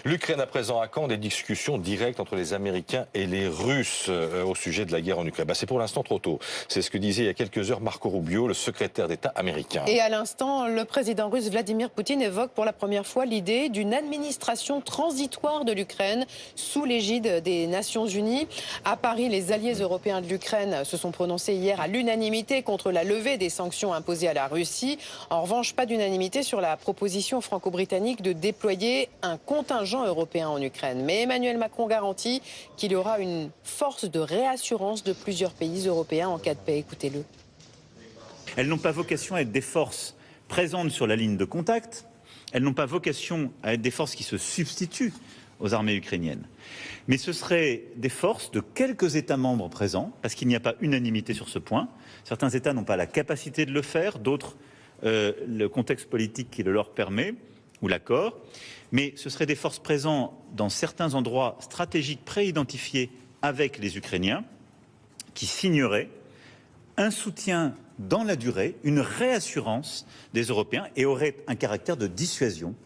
L'Ukraine à présent, à quand des discussions directes entre les Américains et les Russes au sujet de la guerre en Ukraine? C'est pour l'instant trop tôt. C'est ce que disait il y a quelques heures Marco Rubio, le secrétaire d'État américain. Et à l'instant, le président russe Vladimir Poutine évoque pour la première fois l'idée d'une administration transitoire de l'Ukraine sous l'égide des Nations Unies. À Paris, les alliés européens de l'Ukraine se sont prononcés hier à l'unanimité contre la levée des sanctions imposées à la Russie. En revanche, pas d'unanimité sur la proposition franco-britannique de déployer un contingent européen en Ukraine. Mais Emmanuel Macron garantit qu'il y aura une force de réassurance de plusieurs pays européens en cas de paix. Écoutez-le. Elles n'ont pas vocation à être des forces présentes sur la ligne de contact. Elles n'ont pas vocation à être des forces qui se substituent aux armées ukrainiennes. Mais ce seraient des forces de quelques États membres présents, parce qu'il n'y a pas unanimité sur ce point. Certains États n'ont pas la capacité de le faire, d'autres, le contexte politique qui le leur permet, ou l'accord. Mais ce seraient des forces présentes dans certains endroits stratégiques préidentifiés avec les Ukrainiens, qui signeraient un soutien dans la durée, une réassurance des Européens et auraient un caractère de dissuasion.